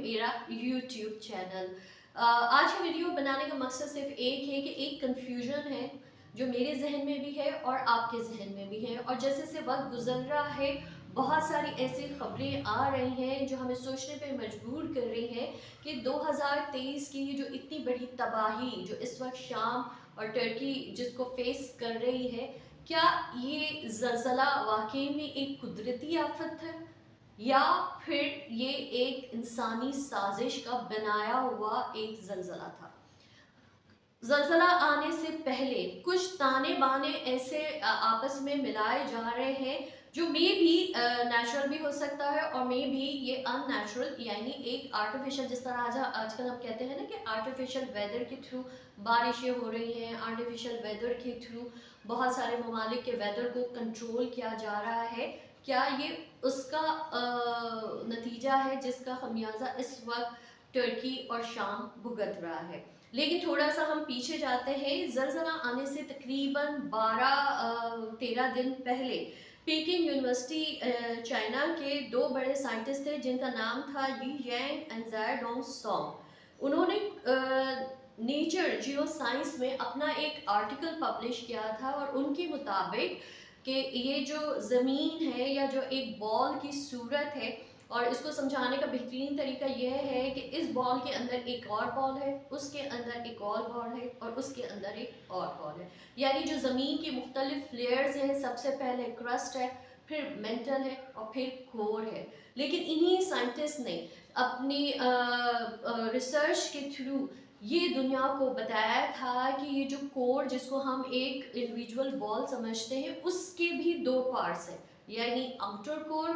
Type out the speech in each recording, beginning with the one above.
मेरा YouTube channel. आज की वीडियो बनाने का मकसद सिर्फ एक है कि एक कन्फ्यूजन है जो मेरे जहन में भी है और आपके जहन में भी है, और जैसे से वक्त गुजर रहा है बहुत सारी ऐसी खबरें आ रही हैं जो हमें सोचने पे मजबूर कर रही हैं कि 2023 की जो इतनी बड़ी तबाही जो इस वक्त शाम और टर्की जिसको फेस कर रही है, क्या ये ज़लज़ला वाकई में एक कुदरती आफत है या फिर ये एक इंसानी साजिश का बनाया हुआ एक ज़लज़ला था। ज़लज़ला आने से पहले कुछ ताने बाने ऐसे आपस में मिलाए जा रहे हैं जो मे भी नेचुरल भी हो सकता है और मे भी ये अननेचुरल, यानी एक आर्टिफिशियल, जिस तरह आज आजकल हम कहते हैं ना कि आर्टिफिशियल वेदर के थ्रू बारिशें हो रही हैं, आर्टिफिशियल वेदर के थ्रू बहुत सारे ममालिक के वेदर को कंट्रोल किया जा रहा है। क्या ये उसका नतीजा है जिसका खमियाजा इस वक्त टर्की और शाम भुगत रहा है। लेकिन थोड़ा सा हम पीछे जाते हैं, ज़लज़ला आने से तकरीबन 12-13 दिन पहले पीकिंग यूनिवर्सिटी चाइना के दो बड़े साइंटिस्ट थे जिनका नाम था ली यांग एंड ज़ायडोंग सॉन्ग। उन्होंने नेचर जियो साइंस में अपना एक आर्टिकल पब्लिश किया था और उनके मुताबिक कि ये जो ज़मीन है या जो एक बॉल की सूरत है, और इसको समझाने का बेहतरीन तरीका यह है कि इस बॉल के अंदर एक और बॉल है, उसके अंदर एक और बॉल है और उसके अंदर एक और बॉल है। यानी जो ज़मीन की मुख्तलिफ लेयर्स हैं, सबसे पहले क्रस्ट है, फिर मेंटल है और फिर कोर है। लेकिन इन्हीं साइंटिस्ट ने अपनी रिसर्च के थ्रू ये दुनिया को बताया था कि ये जो कोर जिसको हम एक इंडिविजुअल बॉल समझते हैं उसके भी दो पार्ट्स हैं, यानी आउटर कोर,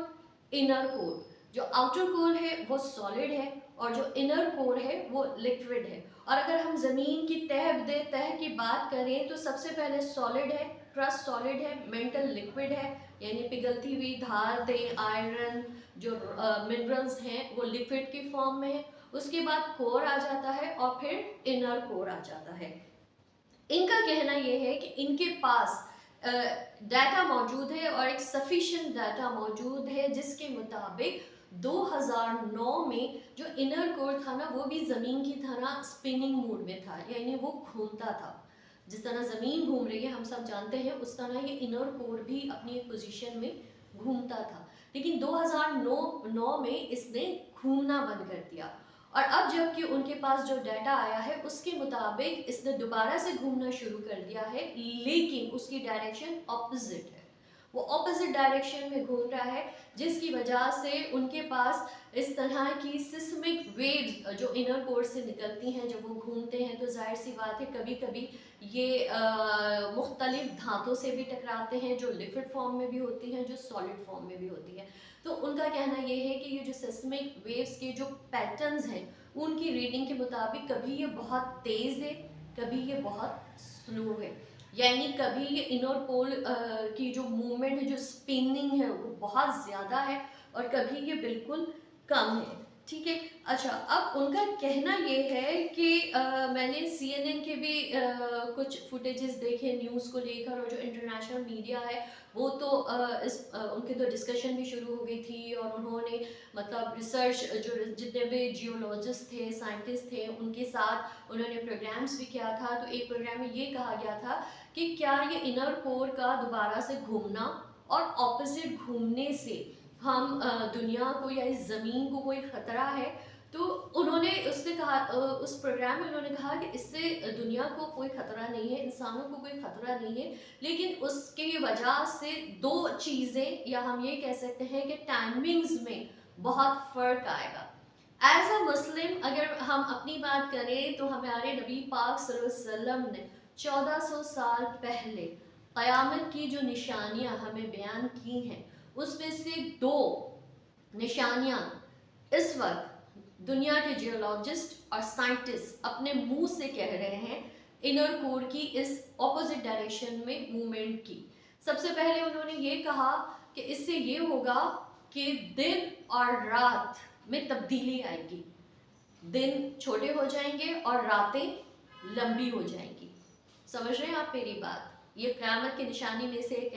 इनर कोर। जो आउटर कोर है वो सॉलिड है और जो इनर कोर है वो लिक्विड है। और अगर हम ज़मीन की तह की बात करें तो सबसे पहले सॉलिड है, क्रस्ट सॉलिड है, मेंटल लिक्विड है, यानी पिघलती हुई धातें, आयरन, जो मिनरल्स हैं वो लिक्विड की फॉर्म में है। उसके बाद कोर आ जाता है और फिर इनर कोर आ जाता है। इनका कहना यह है कि इनके पास डाटा मौजूद है और एक सफिशिएंट डाटा मौजूद है जिसके मुताबिक 2009 में जो इनर कोर था ना वो भी ज़मीन की तरह स्पिनिंग मूड में था, यानी वो घूमता था। जिस तरह ज़मीन घूम रही है हम सब जानते हैं, उस तरह ये इनर कोर भी अपनी एक पोजीशन में घूमता था। लेकिन 2009 में इसने घूमना बंद कर दिया और अब जबकि उनके पास जो डाटा आया है उसके मुताबिक इसने दोबारा से घूमना शुरू कर दिया है, लेकिन उसकी डायरेक्शन ऑपोजिट है। वो ऑपोजिट डायरेक्शन में घूम रहा है जिसकी वजह से उनके पास इस तरह की सिस्मिक वेव्स जो इनर कोर से निकलती हैं जब वो घूमते हैं, तो जाहिर सी बात है कभी कभी ये मुख्तलिफ धातों से भी टकराते हैं जो लिक्विड फॉर्म में भी होती हैं, जो सॉलिड फॉर्म में भी होती हैं। तो उनका कहना ये है कि ये जो सिस्मिक वेव्स के जो पैटर्न्स हैं उनकी रीडिंग के मुताबिक कभी ये बहुत तेज़ है, कभी ये बहुत स्लो है। यानी कभी ये इनर पोल की जो मूवमेंट है, जो स्पिनिंग है वो बहुत ज़्यादा है और कभी ये बिल्कुल कम है। ठीक है। अच्छा, अब उनका कहना ये है कि मैंने CNN के भी कुछ फुटेजेस देखे न्यूज़ को लेकर, और जो इंटरनेशनल मीडिया है वो तो उनके तो डिस्कशन भी शुरू हो गई थी और उन्होंने मतलब रिसर्च जो जितने भी जियोलॉजिस्ट थे, साइंटिस्ट थे, उनके साथ उन्होंने प्रोग्राम्स भी किया था। तो एक प्रोग्राम में ये कहा गया था कि क्या ये इनर कोर का दोबारा से घूमना और ऑपोजिट घूमने से हम दुनिया को या इस ज़मीन को कोई ख़तरा है। तो उन्होंने उससे कहा, उस प्रोग्राम में उन्होंने कहा कि इससे दुनिया को कोई ख़तरा नहीं है, इंसानों को कोई ख़तरा नहीं है, लेकिन उसकी वजह से दो चीज़ें, या हम ये कह सकते हैं कि टाइमिंग्स में बहुत फ़र्क आएगा। एज अ मुस्लिम अगर हम अपनी बात करें तो हमारे नबी पाक सल्लल्लाहु अलैहि वसल्लम ने 1400 साल पहले क़यामत की जो निशानियां हमें बयान की हैं उसमें से दो निशानियां इस वक्त दुनिया के जियोलॉजिस्ट और साइंटिस्ट अपने मुंह से कह रहे हैं इनर कोर की इस ऑपोजिट डायरेक्शन में मूवमेंट की। सबसे पहले उन्होंने ये कहा कि इससे ये होगा कि दिन और रात में तब्दीली आएगी, दिन छोटे हो जाएंगे और रातें लंबी हो जाएंगी। समझ रहे हैं आप मेरी बात? ये क़यामत की निशानी में से एक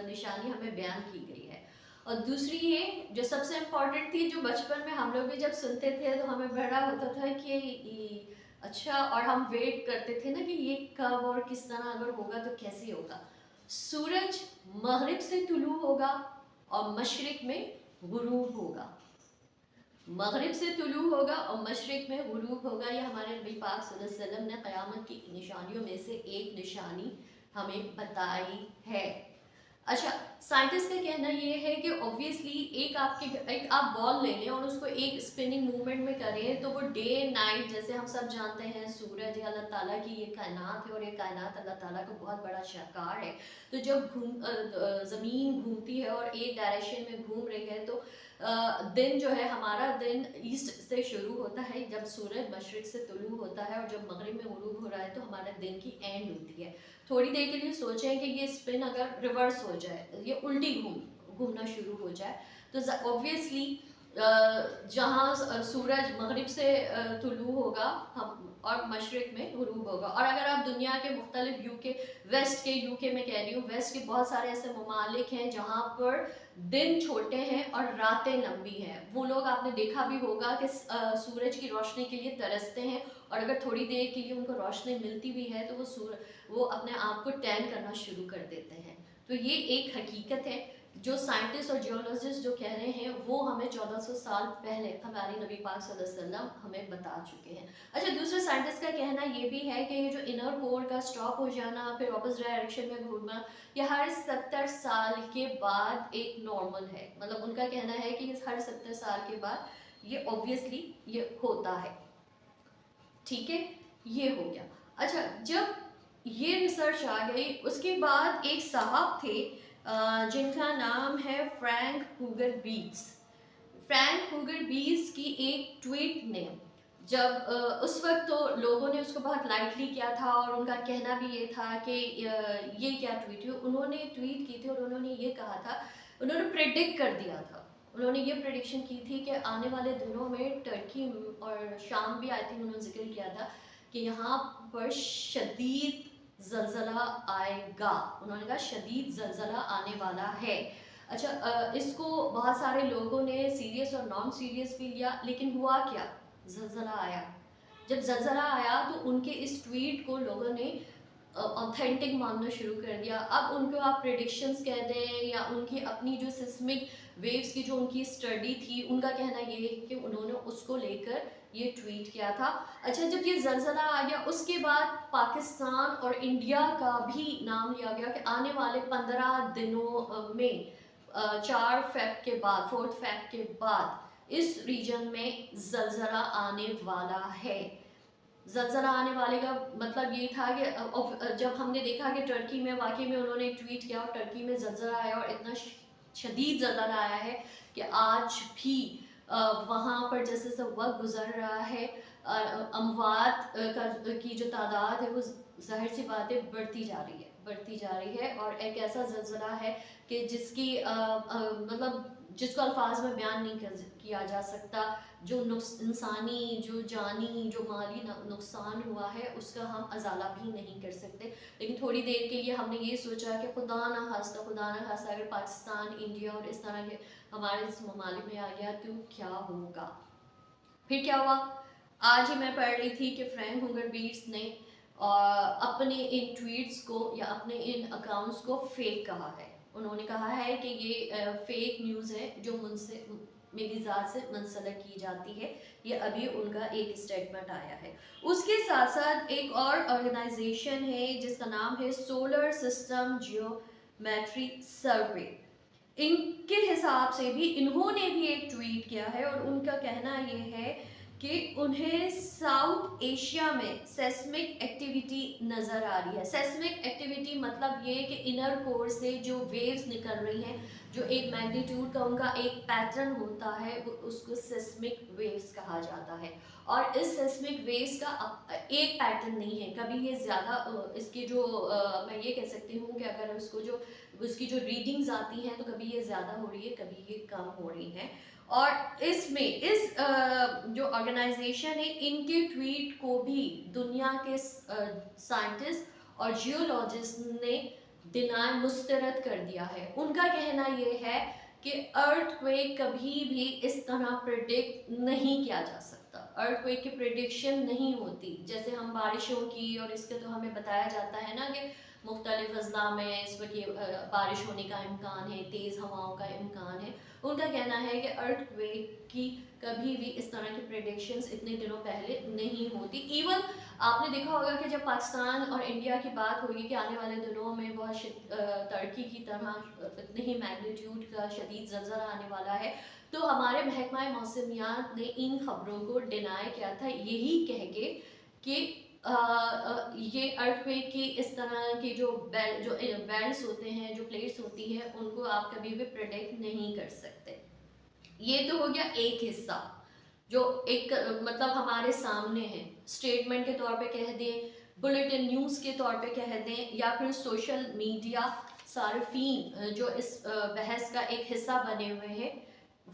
निशानी हमें बयान की गई है। और दूसरी ये जो सबसे इम्पोर्टेंट थी, जो बचपन में हम लोग भी जब सुनते थे तो हमें बड़ा होता था कि अच्छा, और हम वेट करते थे ना कि ये कब और किस तरह अगर होगा तो कैसे होगा। सूरज मगरिब से तुलू होगा और मशरिक में गुरूब होगा। मगरिब से तुलू होगा और मशरिक में गुरूब होगा। ये हमारे नबी पाक सल्लल्लाहु अलैहि वसल्लम ने क़यामत की निशानियों में से एक निशानी हमें बताई है। अच्छा, साइंटिस्ट का कहना ये है कि ऑब्वियसली एक आप बॉल ले लें और उसको एक स्पिनिंग मूवमेंट में करें तो वो डे नाइट, जैसे हम सब जानते हैं सूरज या अल्लाह ताला की ये कायनात है और ये कायनात अल्लाह ताला का बहुत बड़ा शाहकार है। तो जब ज़मीन घूमती है और एक डायरेक्शन में घूम रही है तो दिन जो है हमारा दिन ईस्ट से शुरू होता है जब सूरज मशरिक से तुलू होता है, और जब मगरिब में गुरूब हो रहा है तो हमारे दिन की एंड होती है। थोड़ी देर के लिए सोचें कि ये स्पिन अगर रिवर्स हो जाए, ये उल्टी घूमना शुरू हो जाए, तो ऑब्वियसली जहाँ सूरज मगरिब से तुलू होगा हम और मशरिक में गुरूब होगा। और अगर आप दुनिया के मुख्तलिफ यूके में कह रही हूँ, वेस्ट के बहुत सारे ऐसे ममालिक हैं जहाँ पर दिन छोटे हैं और रातें लंबी हैं। वो लोग आपने देखा भी होगा कि सूरज की रोशनी के लिए तरसते हैं, और अगर थोड़ी देर के लिए उनको रोशनी मिलती भी है तो वो अपने आप को टैन करना शुरू कर देते हैं। तो ये एक हकीकत है जो साइंटिस्ट और जियोलॉजिस्ट जो कह रहे हैं वो हमें 1400 साल पहले हमारे नबी पाक सल्लल्लाहु अलैहि वसल्लम हमें बता चुके हैं। अच्छा, दूसरे साइंटिस्ट का कहना ये भी है कि ये जो इनर कोर का स्टॉप हो जाना फिर वापस डायरेक्शन में घूमना, ये हर 70 साल के बाद एक नॉर्मल है। मतलब उनका कहना है कि हर 70 साल के बाद ये ऑब्वियसली ये होता है। ठीक है, ये हो गया। अच्छा, जब ये रिसर्च आ गई उसके बाद एक साहब थे जिनका नाम है फ्रैंक हुगर बीट्स। फ्रैंक हुगर बीट्स की एक ट्वीट ने जब उस वक्त तो लोगों ने उसको बहुत लाइटली किया था और उनका कहना भी ये था कि ये क्या ट्वीट है। उन्होंने ट्वीट की थी और उन्होंने ये कहा था, उन्होंने प्रेडिक्ट कर दिया था, उन्होंने ये प्रेडिक्शन की थी कि आने वाले दिनों में टर्की और शाम भी आई थिंक उन्होंने जिक्र किया था कि यहाँ पर शदीद ज़लज़ला आएगा। उन्होंने कहा शदीद ज़लज़ला आने वाला है। अच्छा, इसको बहुत सारे लोगों ने सीरियस और नॉन सीरियस भी लिया, लेकिन हुआ क्या, ज़लज़ला आया। जब ज़लज़ला आया तो उनके इस ट्वीट को लोगों ने ऑथेंटिक मानना शुरू कर दिया। अब उनको आप प्रेडिक्शंस कह दें या उनकी अपनी जो सिस्मिक वेव्स की जो उनकी स्टडी थी, उनका कहना ये है कि उन्होंने उसको लेकर ये ट्वीट किया था। अच्छा, जब ये ज़लज़ला आ गया उसके बाद पाकिस्तान और इंडिया का भी नाम लिया गया कि आने वाले 15 दिनों में 4 फ़ेब के बाद 4 फ़ेब के बाद इस रीजन में ज़लज़ला आने वाला है। ज़लज़ला आने वाले का मतलब ये था कि जब हमने देखा कि टर्की में वाकई में उन्होंने एक ट्वीट किया और टर्की में ज़लज़ला आया और इतना शदीद ज़लज़ला आया है कि आज भी वहाँ पर जैसे जैसे वक्त गुजर रहा है अमवात की जो तादाद है वो ज़ाहिर सी बात है बढ़ती जा रही है। और एक ऐसा ज़लज़ला है कि जिसकी मतलब जिसको अल्फाज में बयान नहीं किया जा सकता। जो इंसानी जो जानी जो माली नुकसान हुआ है उसका हम अजाला भी नहीं कर सकते। लेकिन थोड़ी देर के लिए हमने ये सोचा कि खुदा ना खास्ता अगर पाकिस्तान इंडिया और इस तरह के हमारे इस ममालिक में आ गया तो क्या होगा। फिर क्या हुआ, आज ही मैं पढ़ रही थी कि फ्रैंक हुगर बीट्स ने अपने इन ट्वीट्स को या अपने इन अकाउंट्स को फेक कहा है। उन्होंने कहा है कि ये फेक न्यूज़ है जो मुझसे मेरी ज़ात से मुंसलिक की जाती है। ये अभी उनका एक स्टेटमेंट आया है। उसके साथ साथ एक और ऑर्गेनाइजेशन है जिसका नाम है सोलर सिस्टम जियोमेट्री सर्वे। इनके हिसाब से भी इन्होंने भी एक ट्वीट किया है और उनका कहना ये है कि उन्हें साउथ एशिया में सेस्मिक एक्टिविटी नज़र आ रही है। सेस्मिक एक्टिविटी मतलब ये कि इनर कोर से जो वेव्स निकल रही हैं, जो एक मैग्नीट्यूड का उनका एक पैटर्न होता है, वो उसको सेस्मिक वेव्स कहा जाता है। और इस सेस्मिक वेव्स का एक पैटर्न नहीं है, कभी ये ज़्यादा इसकी जो मैं ये कह सकती हूँ कि अगर उसकी जो रीडिंग्स आती हैं तो कभी ये ज़्यादा हो रही है, कभी ये कम हो रही है। और इसमें इस जो ऑर्गेनाइजेशन है इनके ट्वीट को भी दुनिया के साइंटिस्ट और जियोलॉजिस्ट ने मुस्तरद कर दिया है। उनका कहना ये है कि अर्थक्वेक कभी भी इस तरह प्रिडिक्ट नहीं किया जा सकता। अर्थक्वेक की प्रिडिक्शन नहीं होती। जैसे हम बारिशों की और इसके तो हमें बताया जाता है ना कि मुख्तलिफ अजला में इस वक्त बारिश होने का इम्कान है, तेज़ हवाओं का इम्कान है। उनका कहना है कि अर्थक्वेक की कभी भी इस तरह की प्रेडिक्शंस इतने दिनों पहले नहीं होती। इवन आपने देखा होगा कि जब पाकिस्तान और इंडिया की बात होगी कि आने वाले दिनों में बहुत टर्की की तरह इतने ही मैग्नीट्यूड का शदीद ज़लज़ला आने वाला है, तो हमारे महकमा मौसमियात ने इन खबरों को डिनाई किया था, यही कह के कि ये अर्थक्वेक की इस तरह की जो बेल्ट्स होते हैं, जो प्लेट्स होती हैं, उनको आप कभी भी प्रेडिक्ट नहीं कर सकते। ये तो हो गया एक हिस्सा जो एक मतलब हमारे सामने है, स्टेटमेंट के तौर पे कह दें, बुलेटिन न्यूज़ के तौर पे कह दें, या फिर सोशल मीडिया सार्फिन जो इस बहस का एक हिस्सा बने हुए हैं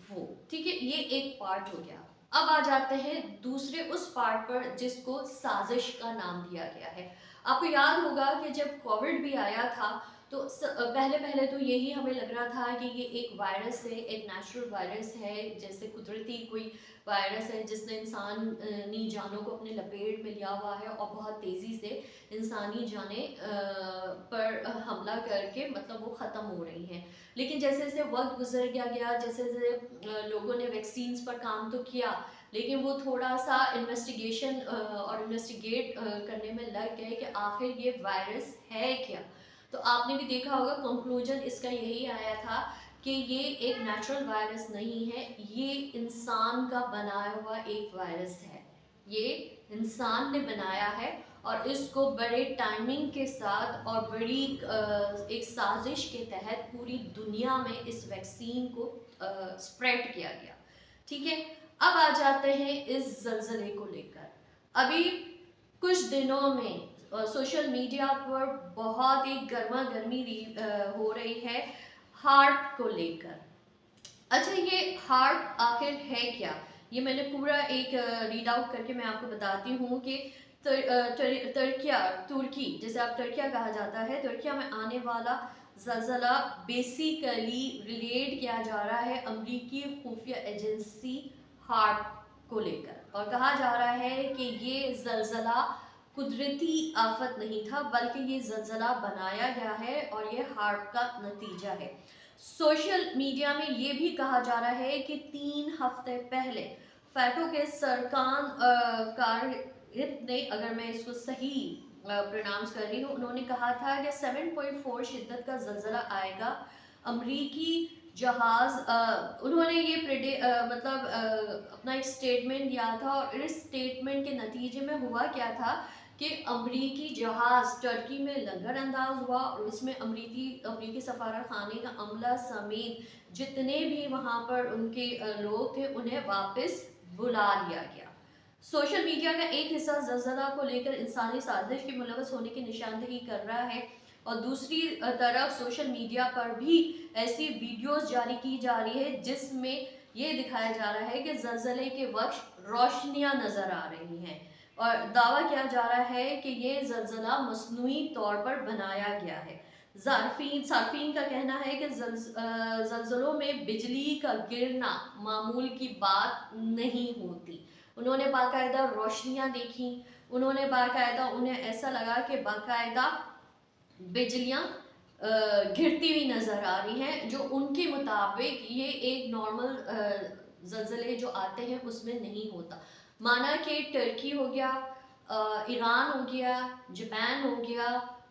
वो। ठीक है, ये एक पार्ट हो गया। अब आ जाते हैं दूसरे उस पार्ट पर जिसको साजिश का नाम दिया गया है। आपको याद होगा कि जब कोविड भी आया था तो पहले पहले तो यही हमें लग रहा था कि ये एक वायरस है, एक नेचुरल वायरस है, जैसे कुदरती कोई वायरस है जिसने इंसानी जानों को अपने लपेट में लिया हुआ है और बहुत तेज़ी से इंसानी जानें पर हमला करके मतलब वो ख़त्म हो रही हैं। लेकिन जैसे जैसे वक्त गुजर गया, जैसे जैसे लोगों ने वैक्सीन्स पर काम तो किया, लेकिन वो थोड़ा सा इन्वेस्टिगेशन और इन्वेस्टिगेट करने में लग गए कि आखिर ये वायरस है क्या। तो आपने भी देखा होगा कंक्लूजन इसका यही आया था कि ये एक नेचुरल वायरस नहीं है, ये इंसान का बनाया हुआ एक वायरस है। ये इंसान ने बनाया है और इसको बड़े टाइमिंग के साथ और बड़ी एक साजिश के तहत पूरी दुनिया में इस वैक्सीन को स्प्रेड किया गया। ठीक है, अब आ जाते हैं इस जल्जले को लेकर। अभी कुछ दिनों में सोशल मीडिया पर बहुत ही गर्मा गर्मी हो रही है हार्ट को लेकर। अच्छा, ये हार्ट आखिर है क्या? ये मैंने पूरा एक रीड आउट करके मैं आपको बताती हूँ कि तुर्की, जैसे आप तुर्किया कहा जाता है, तुर्किया में आने वाला ज़लज़ला बेसिकली रिलेट किया जा रहा है अमरीकी खुफिया एजेंसी हार्ट को लेकर, और कहा जा रहा है कि ये ज़लज़ला कुदरती आफत नहीं था बल्कि ये ज़लज़ला बनाया गया है और ये हार्ट का नतीजा है। सोशल मीडिया में ये भी कहा जा रहा है कि 3 हफ्ते पहले फैटो के सरकान कारगिब ने, अगर मैं इसको सही प्रोनाउंस कर रही हूँ, उन्होंने कहा था कि 7.4 शिद्दत का ज़लज़ला आएगा। अमरीकी जहाज़ उन्होंने ये अपना एक स्टेटमेंट दिया था और इस स्टेटमेंट के नतीजे में हुआ क्या था कि अमरीकी जहाज़ टर्की में लंगर अंदाज हुआ और उसमें अमरीकी सफारत खाने का अमला समेत जितने भी वहाँ पर उनके लोग थे उन्हें वापस बुला लिया गया। सोशल मीडिया का एक हिस्सा ज़लज़ला को लेकर इंसानी साजिश के मुलव्वस होने की निशानदही कर रहा है और दूसरी तरफ सोशल मीडिया पर भी ऐसी वीडियोस जारी की जा रही है जिसमें ये दिखाया जा रहा है कि ज़लज़ले के वक्त रोशनियाँ नज़र आ रही हैं और दावा किया जा रहा है कि ये ज़लज़ला मसनूई तौर पर बनाया गया है। सार्फिन का कहना है कि ज़लज़लों में बिजली का गिरना मामूल की बात नहीं होती। उन्होंने बाकायदा रोशनियाँ देखी, उन्होंने बाकायदा, उन्हें ऐसा लगा कि बाकायदा बिजलियाँ गिरती हुई नज़र आ रही हैं, जो उनके मुताबिक ये एक नॉर्मल ज़लज़ले जो आते हैं उसमें नहीं होता। माना कि टर्की हो गया, ईरान हो गया, जापान हो गया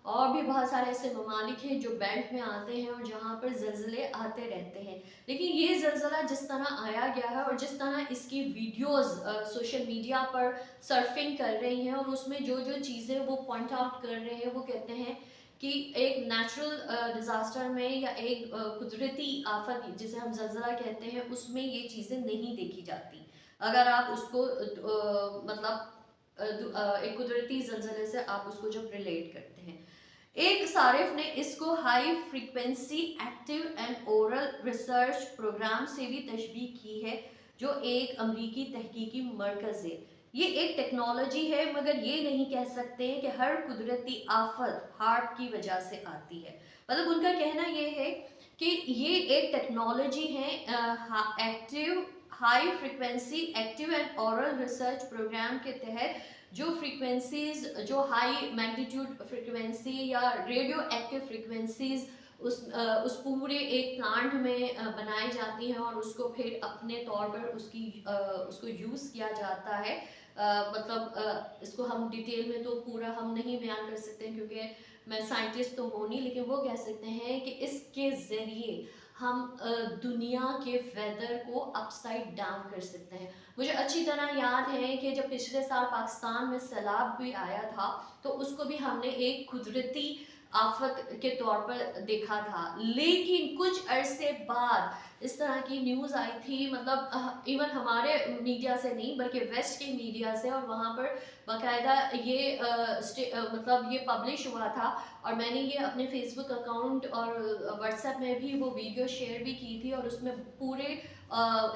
और भी बहुत सारे ऐसे ममालिक हैं जो बेल्ट में आते हैं और जहाँ पर ज़लज़ले आते रहते हैं। लेकिन ये ज़लज़ला जिस तरह आया गया है और जिस तरह इसकी वीडियोस सोशल मीडिया पर सर्फिंग कर रही हैं और उसमें जो जो चीज़ें वो पॉइंट आउट कर रहे हैं, वो कहते हैं कि एक नेचुरल डिज़ास्टर में या एक कुदरती आफत जिसे हम ज़लज़ला कहते हैं उसमें ये चीज़ें नहीं देखी जाती। अगर आप उसको एक कुदरती ज़लज़ले से आप उसको जब रिलेट करते हैं। एक सारिफ ने इसको high frequency active and oral research program से भी तशबीह की है जो एक अमरीकी तहकीकी मरकज़ है। ये एक टेक्नोलॉजी है मगर ये नहीं कह सकते कि हर कुदरती आफत हार्ट की वजह से आती है। मतलब उनका कहना ये है कि ये एक टेक्नोलॉजी है, active high frequency active and oral research program के तहत जो फ्रीक्वेंसीज, जो हाई मैग्नीट्यूड फ्रीक्वेंसी या रेडियो एक्टिव फ्रीक्वेंसीज उस पूरे एक प्लांट में बनाई जाती हैं और उसको फिर अपने तौर पर उसको यूज़ किया जाता है। मतलब इसको हम डिटेल में तो पूरा हम नहीं बयान कर सकते क्योंकि मैं साइंटिस्ट तो हूँ नहीं, लेकिन वो कह सकते हैं कि इसके ज़रिए हम दुनिया के वेदर को अपसाइड डाउन कर सकते हैं। मुझे अच्छी तरह याद है कि जब पिछले साल पाकिस्तान में सैलाब भी आया था तो उसको भी हमने एक कुदरती आफत के तौर पर देखा था, लेकिन कुछ अरसे बाद इस तरह की न्यूज़ आई थी, मतलब इवन हमारे मीडिया से नहीं बल्कि वेस्ट के मीडिया से, और वहाँ पर बाकायदा ये मतलब ये पब्लिश हुआ था और मैंने ये अपने फेसबुक अकाउंट और व्हाट्सएप में भी वो वीडियो शेयर भी की थी और उसमें पूरे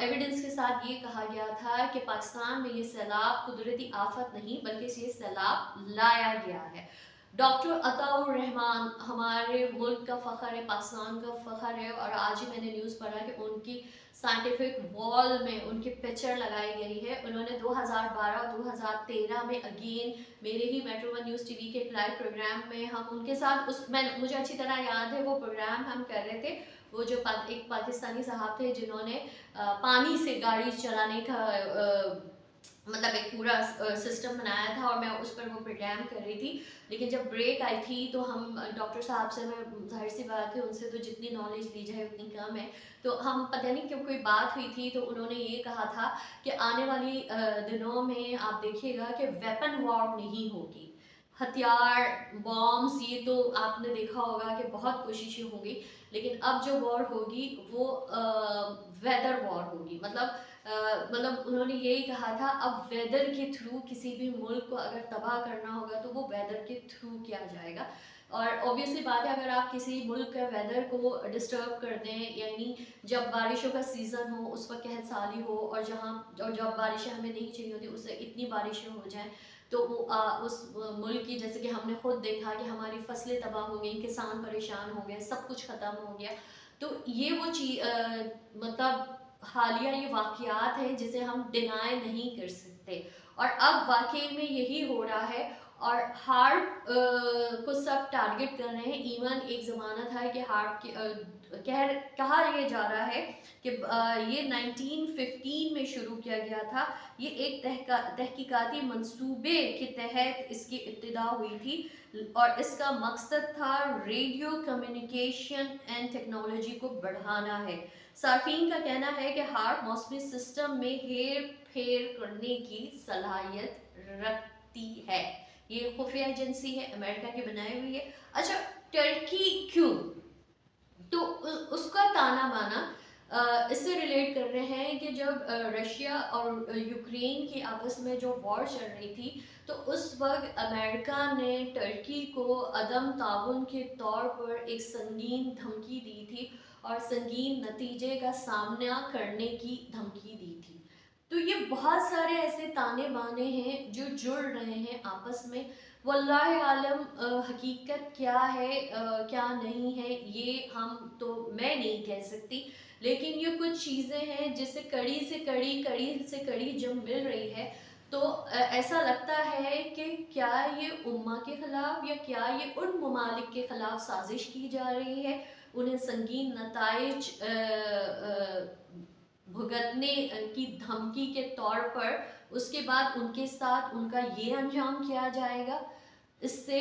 एविडेंस के साथ ये कहा गया था कि पाकिस्तान में ये सैलाब कुदरती आफत नहीं बल्कि ये सैलाब लाया गया है। डॉक्टर अताउर रहमान हमारे मुल्क का फ़ख्र है, पाकिस्तान का फ़ख्र है, और आज ही मैंने न्यूज़ पढ़ा कि उनकी साइंटिफिक वॉल में उनकी पिक्चर लगाई गई है। उन्होंने 2012 और 2013 में अगेन मेरे ही मेट्रो वन न्यूज़ टीवी के एक लाइव प्रोग्राम में हम उनके साथ मुझे अच्छी तरह याद है वो प्रोग्राम हम कर रहे थे। वो जो एक पाकिस्तानी साहब थे जिन्होंने पानी से गाड़ी चलाने का मतलब एक पूरा सिस्टम बनाया था और मैं उस पर वो प्रोग्राम कर रही थी। लेकिन जब ब्रेक आई थी तो हम डॉक्टर साहब से, मैं जाहिर सी बात है उनसे तो जितनी नॉलेज ली जाए उतनी कम है, तो हम पता नहीं क्यों कोई बात हुई थी तो उन्होंने ये कहा था कि आने वाली दिनों में आप देखिएगा कि वेपन वॉर नहीं होगी, हथियार बॉम्ब्स ये तो आपने देखा होगा कि बहुत कोशिशें होंगी, लेकिन अब जो वॉर होगी वो वेदर वॉर होगी। मतलब उन्होंने यही कहा था अब वेदर के थ्रू किसी भी मुल्क को अगर तबाह करना होगा तो वो वेदर के थ्रू किया जाएगा। और ऑब्वियसली बात है अगर आप किसी मुल्क के वेदर को डिस्टर्ब कर दें, यानी जब बारिशों का सीज़न हो उस वक्त कहत साली हो और जब बारिशें हमें नहीं चाहिए होती उससे इतनी बारिशें हो जाएं तो वो उस मुल्क की, जैसे कि हमने खुद देखा कि हमारी फसलें तबाह हो गई, किसान परेशान हो गए, सब कुछ ख़त्म हो गया। तो ये वो चीज़ मतलब हालिया ये वाक़यात हैं जिसे हम डिनाई नहीं कर सकते और अब वाक़ई में यही हो रहा है और हार्ट को सब टारगेट कर रहे हैं। इवन एक ज़माना था कि हार्ट के कहा ये जा रहा है कि ये 1915 में शुरू किया गया था। ये एक तहकीकाती मंसूबे के तहत इसकी इब्तिदा हुई थी और इसका मकसद था रेडियो कम्युनिकेशन एंड टेक्नोलॉजी को बढ़ाना है। सार्फिन का कहना है कि हार्ट मौसमी सिस्टम में हेर फेर करने की सलाहियत रखती है। ये खुफिया एजेंसी है, अमेरिका की बनाई हुई है। अच्छा, टर्की क्यों? तो उसका ताना बाना इससे रिलेट कर रहे हैं कि जब रशिया और यूक्रेन की आपस में जो वॉर चल रही थी तो उस वक्त अमेरिका ने टर्की को अदम ताउन के तौर पर एक संगीन धमकी दी थी और संगीन नतीजे का सामना करने की धमकी दी थी। तो ये बहुत सारे ऐसे ताने बाने हैं जो जुड़ रहे हैं आपस में। वल्लाह आलम हकीकत क्या है क्या नहीं है ये हम तो मैं नहीं कह सकती, लेकिन ये कुछ चीज़ें हैं जिससे कड़ी से कड़ी जब मिल रही है तो ऐसा लगता है कि क्या ये उम्मा के ख़िलाफ़ या क्या ये उन ममालिक के ख़िलाफ़ साजिश की जा रही है, उन्हें संगीन नताइज भुगतने की धमकी के तौर पर, उसके बाद उनके साथ उनका ये अंजाम किया जाएगा। इससे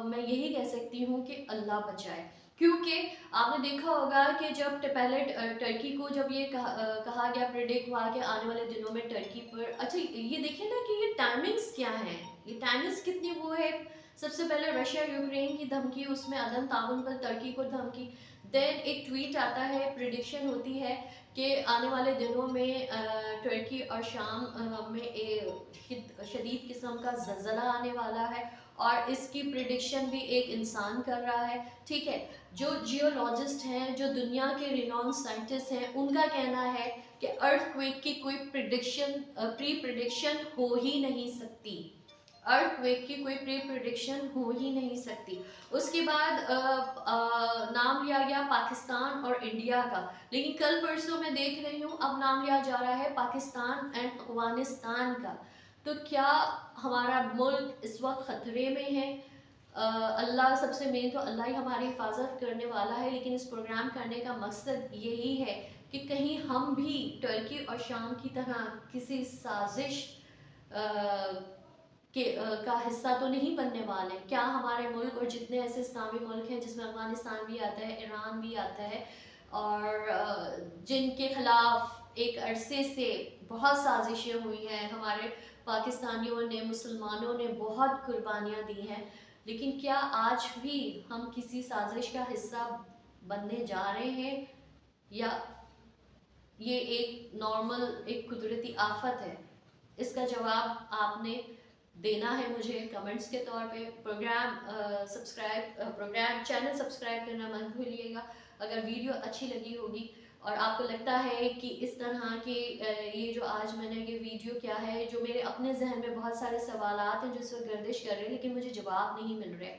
मैं यही कह सकती हूँ कि अल्लाह बचाए, क्योंकि आपने देखा होगा कि जब पहले टर्की को जब ये कहा गया, प्रेडिक्ट हुआ कि आने वाले दिनों में टर्की पर, अच्छा ये देखिए ना कि ये टाइमिंग्स क्या हैं, ये टाइमिंग्स कितनी वो है। सबसे पहले रशिया यूक्रेन की धमकी, उसमें अदम ताउन पर टर्की को धमकी, देन एक ट्वीट आता है, प्रिडिक्शन होती है कि आने वाले दिनों में टर्की और शाम में शदीद किस्म का ज़लज़ला आने वाला है और इसकी प्रिडिक्शन भी एक इंसान कर रहा है। ठीक है, जो जियोलॉजिस्ट हैं, जो दुनिया के रिनॉन साइंटिस्ट हैं, उनका कहना है कि अर्थक्वेक की कोई प्री प्रिडिक्शन हो ही नहीं सकती। अर्थक्वेक की कोई प्री प्रिडिक्शन हो ही नहीं सकती। उसके बाद नाम लिया गया पाकिस्तान और इंडिया का, लेकिन कल परसों मैं देख रही हूँ अब नाम लिया जा रहा है पाकिस्तान एंड अफगानिस्तान का। तो क्या हमारा मुल्क इस वक्त ख़तरे में है? अल्लाह सबसे मेन तो अल्लाह ही हमारी हिफाजत करने वाला है, लेकिन इस प्रोग्राम करने का मकसद यही है कि कहीं हम भी टर्की और शाम की तरह किसी साजिश का हिस्सा तो नहीं बनने वाले। क्या हमारे मुल्क और जितने ऐसे इस्लामी मुल्क हैं जिसमें अफगानिस्तान भी आता है, ईरान भी आता है, और जिनके खिलाफ एक अरसे से बहुत साजिशें हुई हैं, हमारे पाकिस्तानियों ने, मुसलमानों ने बहुत कुर्बानियाँ दी हैं, लेकिन क्या आज भी हम किसी साजिश का हिस्सा बनने जा रहे हैं, या ये एक नॉर्मल एक कुदरती आफत है? इसका जवाब आपने देना है मुझे कमेंट्स के तौर पे। प्रोग्राम चैनल सब्सक्राइब करना मत भूलिएगा। अगर वीडियो अच्छी लगी होगी और आपको लगता है कि इस तरह के ये जो आज मैंने ये वीडियो क्या है, जो मेरे अपने जहन में बहुत सारे सवालात हैं जो इस वक्त गर्दिश कर रहे हैं लेकिन मुझे जवाब नहीं मिल रहे,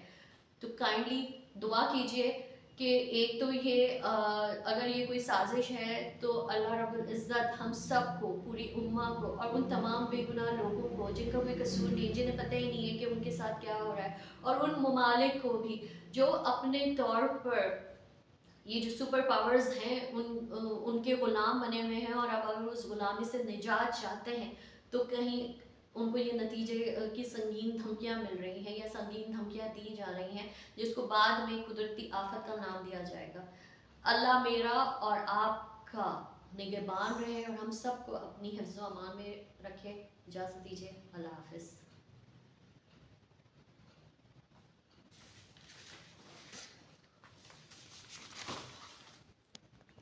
तो काइंडली दुआ कीजिए कि एक तो ये अगर ये कोई साजिश है तो अल्लाह रब्बुल इज़्ज़त हम सब को, पूरी उम्मा को और उन तमाम बेगुनाह लोगों को जिनका कोई कसूर नहीं, जिन्हें पता ही नहीं है कि उनके साथ क्या हो रहा है, और उन ममालिक को भी जो अपने तौर पर ये जो सुपर पावर्स हैं उनके ग़ुलाम बने हुए हैं, और अब अगर उस ग़ुलामी से निजात चाहते हैं तो कहीं उनको ये नतीजे की संगीन धमकियाँ मिल रही हैं या संगीन धमकियाँ दी जा रही हैं, जिसको बाद में कुदरती आफत का नाम दिया जाएगा। अल्लाह मेरा और आपका निगहबान रहे और हम सबको अपनी हिफ्ज़ व अमान में रखे। इजाज़त दीजिए, अल्लाह हाफ़िज़।